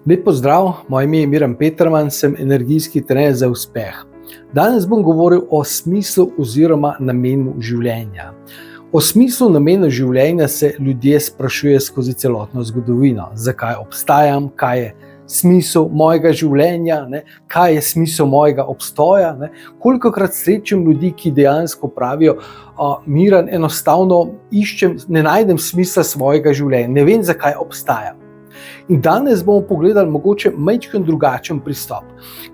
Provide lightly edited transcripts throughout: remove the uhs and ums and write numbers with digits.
Lep pozdrav, moje ime je Miran Peterman, sem energijski trener za uspeh. Danes bom govoril o smislu oziroma namenu življenja. O smislu, namenu življenja se ljudje sprašujejo skozi celotno zgodovino. Zakaj obstajam, kaj je smisel mojega življenja, kaj je smisel mojega obstoja. Kolikokrat srečam ljudi, ki dejansko pravijo, Miran, enostavno ne najdem smisla svojega življenja, ne vem, zakaj obstajam. In danes bomo pogledali mogoče majčkeno drugačen pristop.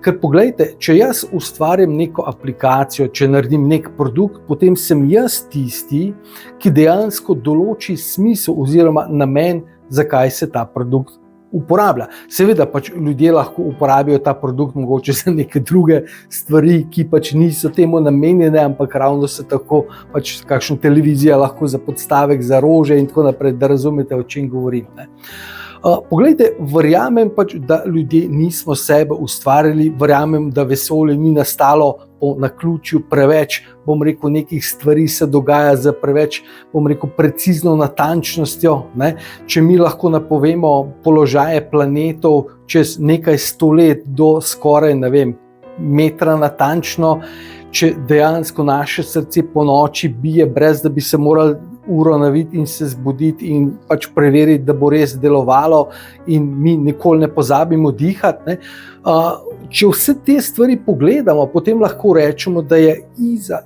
Ker poglejte, če jaz ustvarim neko aplikacijo, če naredim nek produkt, potem sem jaz tisti, ki dejansko določi smisel oziroma namen, zakaj se ta produkt uporablja. Seveda pač ljudje lahko uporabijo ta produkt mogoče za neke druge stvari, ki pač niso temu namenjene, ampak ravno se tako pač kakšna televizija lahko za podstavek, za rože in tako naprej, da razumete, o čem govorim. Poglejte, verjamem pač, da ljudje nismo sebe ustvarili, verjamem, da vesolje ni nastalo po naključju, preveč, nekih stvari se dogaja z preveč, precizno natančnostjo. Če mi lahko napovemo položaje planetov čez nekaj 100 let do skoraj, metra natančno, če dejansko naše srce po noči bije, brez da bi se morali uro naviti in se zbuditi in pač preveriti, da bo res delovalo in mi nikoli ne pozabimo dihati. Če vse te stvari pogledamo, potem lahko rečemo, da je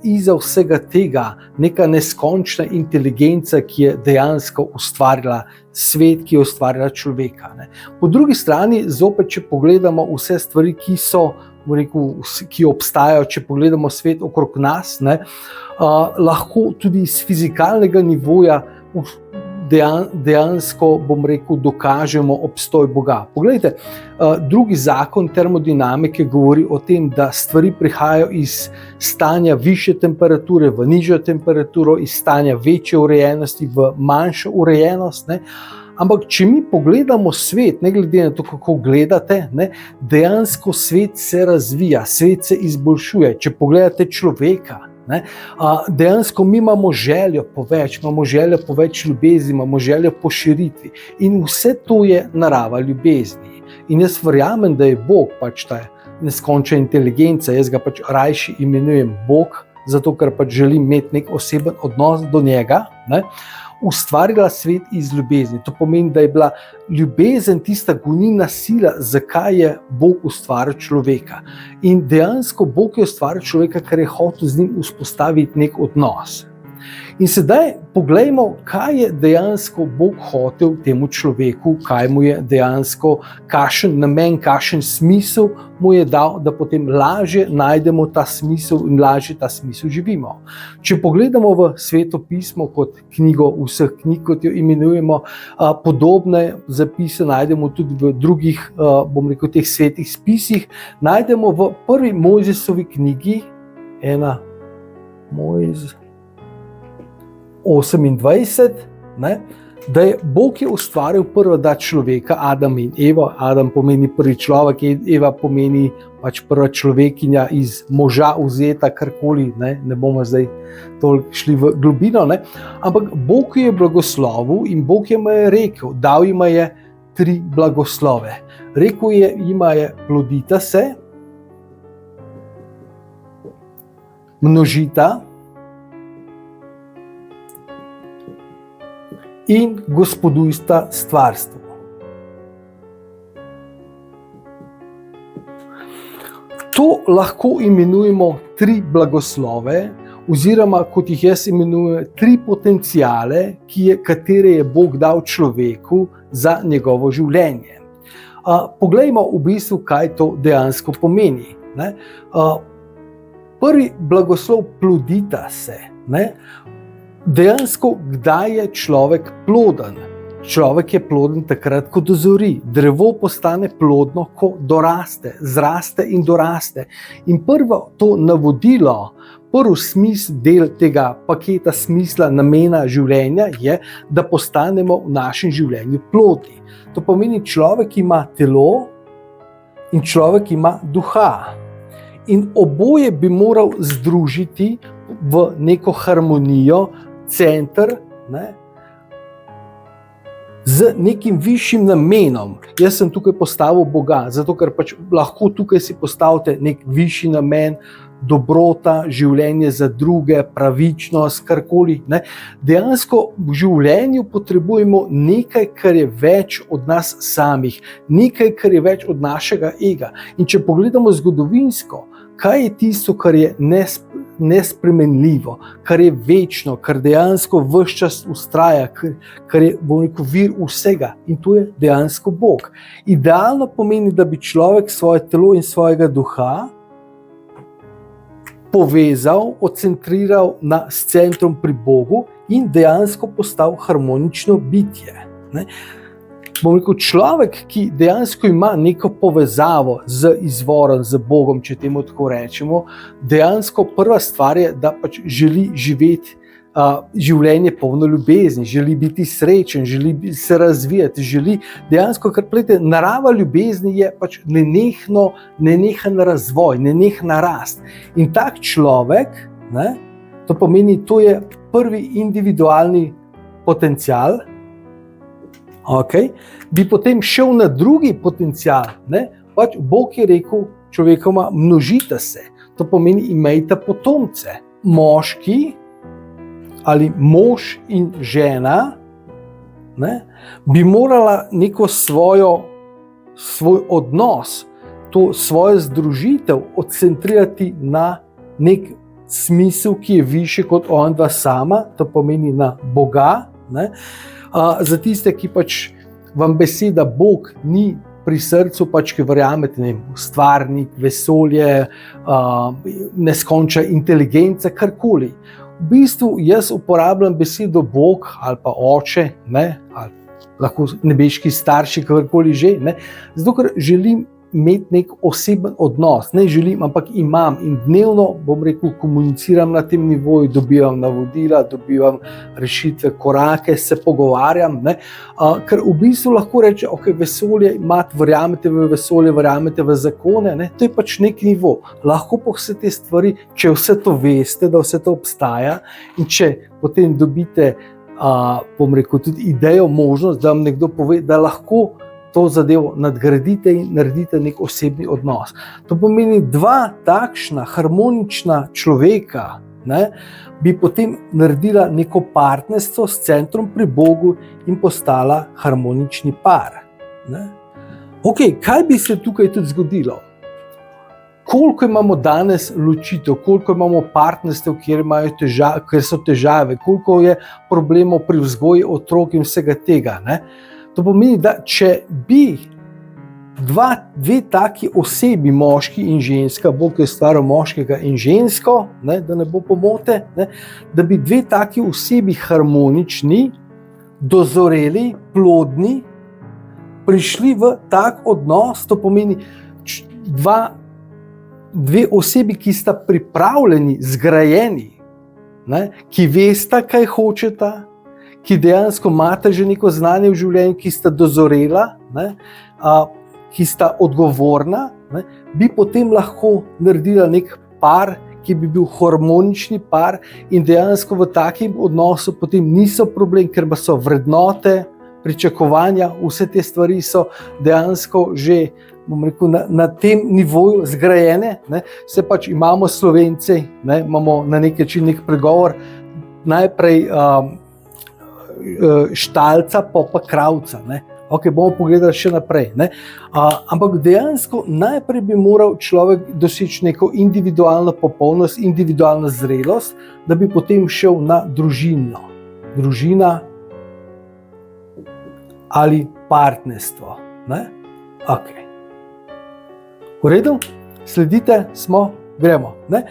iza vsega tega neka neskončna inteligenca, ki je dejansko ustvarila svet, ki je ustvarila človeka. Po drugi strani, zopet, če pogledamo vse stvari, ki obstajajo, če pogledamo svet okrog nas, lahko tudi iz fizikalnega nivoja dejansko, dokažemo obstoj Boga. Poglejte, drugi zakon termodinamike govori o tem, da stvari prihajajo iz stanja višje temperature v nižjo temperaturo, iz stanja večje urejenosti v manjšo urejenost. Ampak, če mi pogledamo svet, ne glede na to, kako gledate, dejansko svet se razvija, svet se izboljšuje. Če pogledate človeka, dejansko mi imamo željo po več, imamo željo po več ljubezni, imamo željo po širitvi. In vse to je narava ljubezni. In jaz verjamem, da je Bog pač ta neskončna inteligenca, jaz ga pač rajši imenujem Bog, zato ker pač želim imeti nek oseben odnos do njega, ustvarila svet iz ljubezni. To pomeni, da je bila ljubezen tista gonilna sila, zakaj je Bog ustvaril človeka. In dejansko Bog je ustvaril človeka, ker je hotel z njim vzpostaviti nek odnos. In sedaj poglejmo, kaj je dejansko Bog hotel temu človeku, kaj mu je dejansko, kakšen namen, kakšen smisel mu je dal, da potem lažje najdemo ta smisel in lažje ta smisel živimo. Če pogledamo v Sveto pismo kot knjigo vseh knjig, kot jo imenujemo, podobne zapise najdemo tudi v drugih, teh svetih spisih, najdemo v prvi Mojzesovi knjigi, 28, da je Bog je ustvaril prva dva človeka, Adam in Eva. Adam pomeni prvi človek, Eva pomeni pač prva človekinja iz moža vzeta, karkoli, ne bomo zdaj toliko šli v globino, ampak Bog je blagoslovil in Bog jima je rekel, dal jima je 3 blagoslove. Rekel jima je, plodita se, množita in gospodujsta stvarstvu. To lahko imenujemo 3 blagoslove, oziroma kot jih jaz imenujem 3 potenciale, katere je Bog dal človeku za njegovo življenje. Poglejmo v bistvu, kaj to dejansko pomeni. Prvi blagoslov, plodita se. Dejansko, kdaj je človek ploden? Človek je ploden takrat, ko dozori. Drevo postane plodno, ko doraste, zraste in doraste. In prvo to navodilo, prvi smisel del tega paketa smisla, namena življenja je, da postanemo v našem življenju plodni. To pomeni, človek ima telo in človek ima duha. In oboje bi moral združiti v neko harmonijo, center, z nekim višjim namenom. Jaz sem tukaj postavil Boga, zato ker pač lahko tukaj si postavite nek višji namen, dobrota, življenje za druge, pravičnost, karkoli. Ne? Dejansko v življenju potrebujemo nekaj, kar je več od nas samih, nekaj, kar je več od našega ega. In če pogledamo zgodovinsko, kaj je tisto, kar je nespremenljivo, kar je večno, kar dejansko ves čas vztraja, kar je, bom rekel, vir vsega, in to je dejansko Bog. Idealno pomeni, da bi človek svoje telo in svojega duha povezal, odcentriral s centrom pri Bogu in dejansko postal harmonično bitje. Ne? Bom rekel, človek, ki dejansko ima neko povezavo z izvorom, z Bogom, če temu tako rečemo, dejansko prva stvar je, da pač želi živeti življenje polno ljubezni, želi biti srečen, želi se razvijati, želi dejansko, ker plete, narava ljubezni je pač nenehen razvoj, nenehna rast. In tak človek, ne, to pomeni, to je prvi individualni potencial, okay, bi potem šel na drugi potencial, ne, pač Bog je rekel človekoma, množite se, to pomeni, imejte potomce, moški, ali mož in žena, ne, bi morala neko svoj odnos, to svojo združitev odcentrirati na nek smisel, ki je višji kot onadva sama, to pomeni na Boga. Ne. Za tiste, ki pač vam beseda Bog ni pri srcu, pač ki verjamete, ne vem, stvarnik, vesolje, neskončna inteligenca, karkoli. V bistvu jaz uporabljam besedo Bog ali pa oče, ne, ali lahko nebeški starši, kakorkoli že, ne, zato ker želim imeti nek oseben odnos, ne želim, ampak imam in dnevno, bom rekel, komuniciram na tem nivoju, dobivam navodila, dobivam rešitve, korake, se pogovarjam, ne, ker v bistvu lahko reče, ok, vesolje imate, verjamete v vesolje, verjamete v zakone, ne, to je pač nek nivo. Lahko pa vse te stvari, če vse to veste, da vse to obstaja in če potem dobite, bom rekel, tudi idejo, možnost, da vam nekdo pove, da lahko to zadevo nadgradite in naredite nek osebni odnos. To pomeni, dva takšna harmonična človeka, ne, bi potem naredila neko partnerstvo s centrom pri Bogu in postala harmonični par. Ne. Ok, kaj bi se tukaj tudi zgodilo? Koliko imamo danes ločitev, koliko imamo partnerstev, kjer so težave, koliko je problemov pri vzgoji otrok in vsega tega, ne? To pomeni, da če bi dve taki osebi, moški in ženska, Bog je stvaril moškega in žensko, ne, da ne bo pomote, ne, da bi dve taki osebi harmonični, dozoreli, plodni, prišli v tak odnos, to pomeni dve osebi, ki sta pripravljeni, zgrajeni, ne, ki vesta, kaj hočeta, ki dejansko imate že neko znanje v življenju, ki sta dozorela, ne, ki sta odgovorna, ne, bi potem lahko naredila nek par, ki bi bil harmonični par in dejansko v takim odnosu potem niso problem, ker pa so vrednote, pričakovanja, vse te stvari so dejansko že, bom rekel, na tem nivoju zgrajene. Ne. Se pač imamo Slovence, ne, imamo na nek način nek pregovor, najprej štalca, pa kravca. Ne. Ok, bomo pogledali še naprej. Ne. Ampak dejansko najprej bi moral človek doseči neko individualno popolnost, individualno zrelost, da bi potem šel na družino. Družina ali partnerstvo. Ne. Ok. V redu? Sledite? Smo? Gremo. Ne.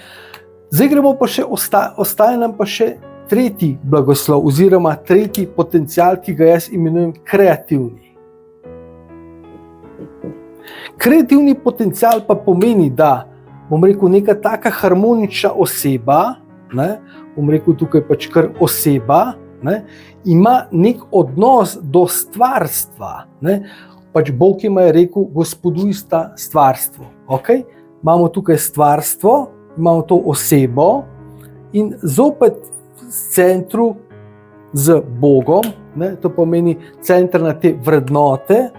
Zdaj gremo pa še, ostaje nam pa še tretji blagoslov oziroma tretji potencial, ki ga jaz imenujem kreativni. Kreativni potencial pa pomeni, da, bom rekel, neka taka harmonična oseba, ne, bom rekel tukaj pač kar oseba, ne, ima nek odnos do stvarstva. Ne. Pač Bog ima je rekel, gospoduj sta stvarstvo. Okay? Imamo tukaj stvarstvo, imamo to osebo in zopet v centru z Bogom, ne, to pomeni centrna te vrednote,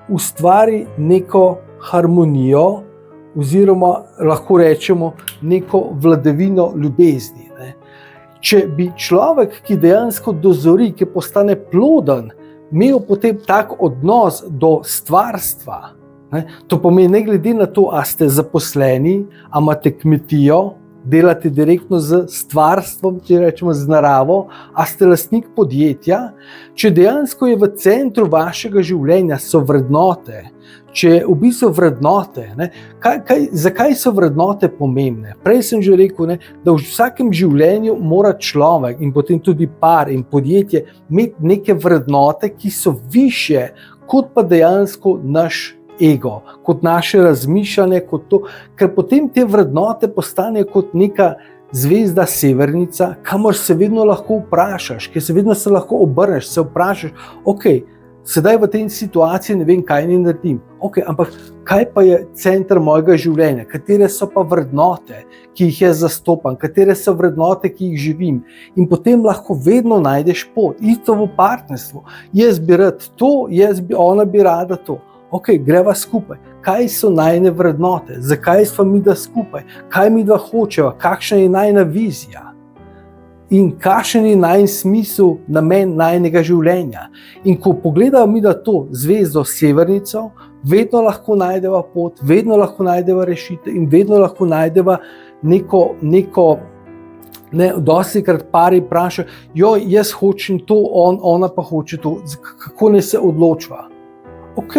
ustvari neko harmonijo oziroma lahko rečemo neko vladavino ljubezni. Ne. Če bi človek, ki dejansko dozori, ki postane ploden, imel potem tak odnos do stvarstva, ne, to pomeni ne glede na to, a ste zaposleni, a imate kmetijo, delate direktno z stvarstvom, če rečemo z naravo, a ste lastnik podjetja, če dejansko je v centru vašega življenja so vrednote, če v bistvu vrednote, ne, zakaj so vrednote pomembne? Prej sem že rekel, ne, da v vsakem življenju mora človek in potem tudi par in podjetje imeti neke vrednote, ki so višje kot pa dejansko naš ego, kot naše razmišljanje, kot to, ker potem te vrednote postanejo kot neka zvezda severnica, kamor se vedno lahko vprašaš, ker se vedno se lahko obrneš, se vprašaš, ok, sedaj v tej situaciji ne vem, kaj ne naredim, ok, ampak kaj pa je center mojega življenja, katere so pa vrednote, ki jih jaz zastopam, katere so vrednote, ki jih živim, in potem lahko vedno najdeš pot, isto v partnerstvu, jaz bi rad to, ona bi rada to. Ok, greva skupaj. Kaj so najine vrednote? Zakaj smo mi da skupaj? Kaj mi da hočeva? Kakšna je najina vizija? In kakšen je najin smisel, namen najinega življenja? In ko pogledamo mi da to zvezdo severnico, vedno lahko najdeva pot, vedno lahko najdeva rešitev in vedno lahko najdeva neko dostikrat pari vprašajo, joj, jaz hočem to, ona pa hoče to, kako ne se odločva? Ok,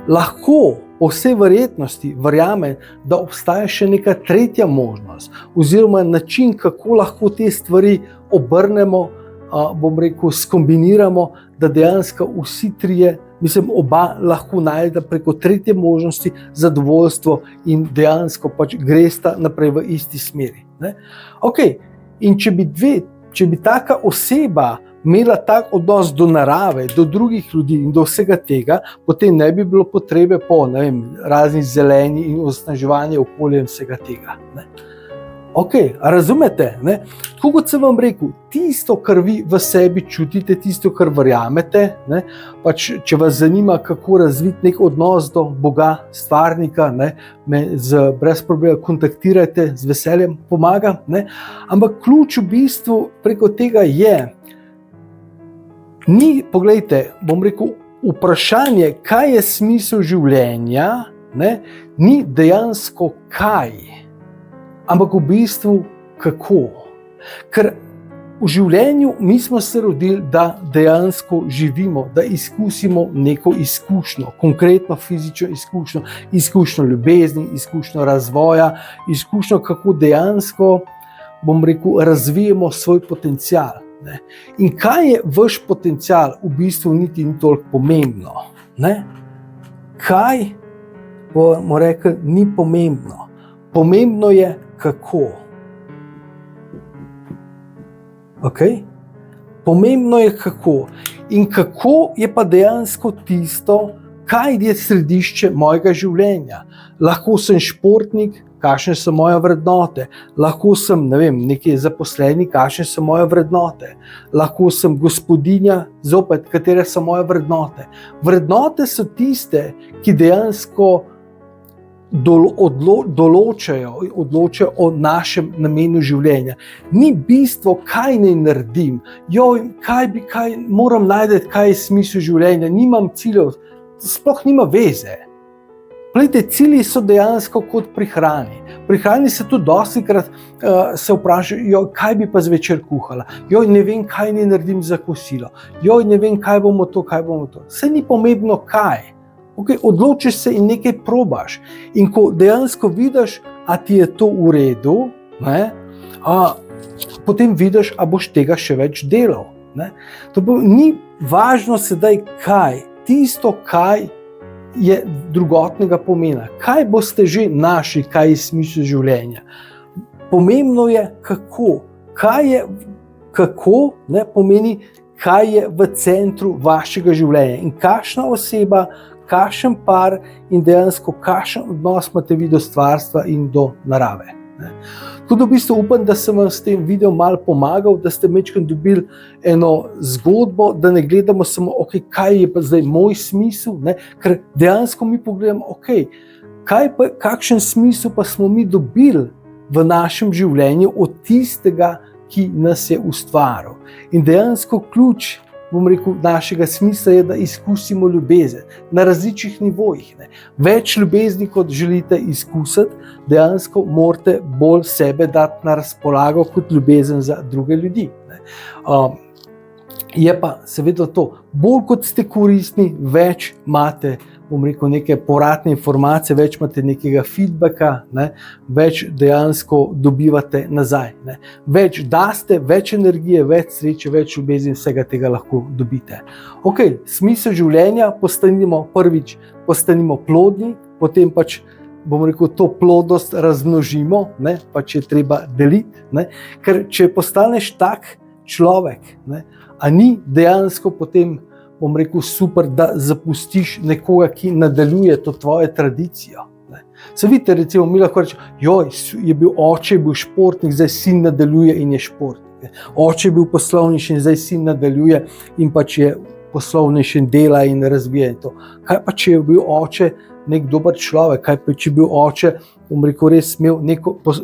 lahko po vsej verjetnosti verjamem, da obstaja še neka tretja možnost oziroma način, kako lahko te stvari obrnemo, skombiniramo, da dejansko vsi trije, oba lahko najde preko tretje možnosti zadovoljstvo in dejansko pač gresta naprej v isti smeri. Ne? Ok, in če bi taka oseba imela tak odnos do narave, do drugih ljudi in do vsega tega, potem ne bi bilo potrebe po raznih zeleni in osnaževanje okolja in vsega tega. Ne? Ok, razumete? Ne? Tako kot sem vam rekel, tisto, kar vi v sebi čutite, tisto, kar verjamete, ne? Pač, če vas zanima, kako razviti nek odnos do Boga, stvarnika, ne? Me brez problema kontaktirajte, z veseljem pomagam. Ne? Ampak ključ v bistvu preko tega je, poglejte, bom rekel, vprašanje, kaj je smisel življenja, ne, ni dejansko kaj, ampak v bistvu kako. Ker v življenju mi smo se rodili, da dejansko živimo, da izkusimo neko izkušnjo, konkretno fizično izkušnjo, izkušnjo ljubezni, izkušnjo razvoja, izkušnjo, kako dejansko, bom rekel, razvijemo svoj potencial. Ne? In kaj je vaš potencial, v bistvu niti ni toliko pomembno. Ne? Kaj, bomo rekli, ni pomembno. Pomembno je, kako. Okay? Pomembno je, kako. In kako je pa dejansko tisto, kaj je središče mojega življenja. Lahko sem športnik, kakšne so moje vrednote, lahko sem, nekaj zaposleni, kakšne so moje vrednote, lahko sem gospodinja, zopet, katere so moje vrednote. Vrednote so tiste, ki dejansko odločajo o našem namenu življenja. Ni bistvo, kaj naj naredim, kaj moram najti, kaj je smisel življenja, nimam ciljev, sploh nima veze. Glejte, cilji so dejansko kot pri hrani. Pri hrani se tudi dostikrat se vprašajo, kaj bi pa zvečer kuhala. Ne vem, kaj ne naredim za kosilo. Ne vem, kaj bomo to. Saj ni pomembno kaj. Okay, odločiš se in nekaj probaš. In ko dejansko vidiš, a ti je to v redu, ne, potem vidiš, a boš tega še več delal. Ne. Ni važno sedaj kaj. Tisto, kaj je drugotnega pomena. Kaj boste že našli, kaj je smisel življenja? Pomembno je, kako. Kako pomeni, kaj je v centru vašega življenja in kakšna oseba, kakšen par in dejansko kakšen odnos imate vi do stvarstva in do narave. Ne. Tako da v bistvu upam, da sem vam s tem videom malo pomagal, da ste majčkeno dobili eno zgodbo, da ne gledamo samo, kaj je pa zdaj moj smisel, ne, ker dejansko mi pogledamo, kakšen smisel pa smo mi dobili v našem življenju od tistega, ki nas je ustvaril. In dejansko ključ, našega smisla je, da izkusimo ljubezen na različnih nivojih. Ne. Več ljubezni, kot želite izkusiti, dejansko morate bolj sebe dati na razpolago kot ljubezen za druge ljudi. Ne. Je pa seveda to, bolj kot ste koristni, več imate neke povratne informacije, več imate nekega feedbacka, ne, več dejansko dobivate nazaj. Ne. Več daste, več energije, več sreče, več ljubezni, vsega tega lahko dobite. Smisel življenja, postanimo plodni, potem to plodnost razmnožimo, ne, je treba deliti, ne, ker če postaneš tak človek, ne, a ni dejansko potem super, da zapustiš nekoga, ki nadaljuje to tvojo tradicijo. Se vidite, recimo, mi lahko rečemo, oče je bil športnik, zdaj sin nadaljuje in je športnik. Oče je bil poslovnež in zdaj sin nadaljuje in je poslovnež in dela in razvija to. Kaj pa, če je bil oče nek dober človek, kaj pa, če je bil oče, res imel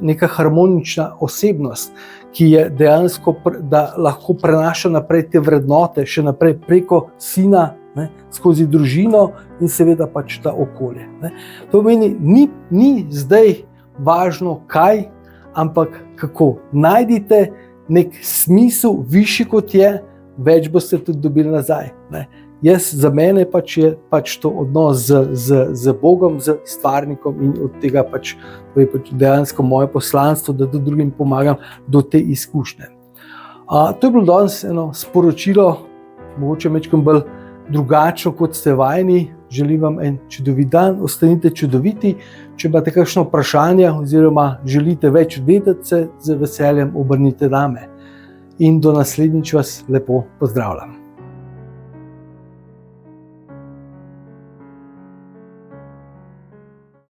neka harmonična osebnost, ki je dejansko, da lahko prenaša naprej te vrednote, še naprej preko sina, ne, skozi družino in seveda ta okolje. Ne. To pomeni, ni zdaj važno kaj, ampak kako. Najdite nek smisel, višji kot je, več boste tudi dobili nazaj. Ne. Za mene je to odnos z Bogom, z stvarnikom in od tega to je dejansko moje poslanstvo, da tudi drugim pomagam do te izkušnje. To je bilo danes eno sporočilo, mogoče malo bolj drugačno, kot ste vajeni. Želim vam en čudovit dan, ostanite čudoviti. Če imate kakšno vprašanje oziroma želite več vedeti, se z veseljem obrnite name. In do naslednjič vas lepo pozdravljam.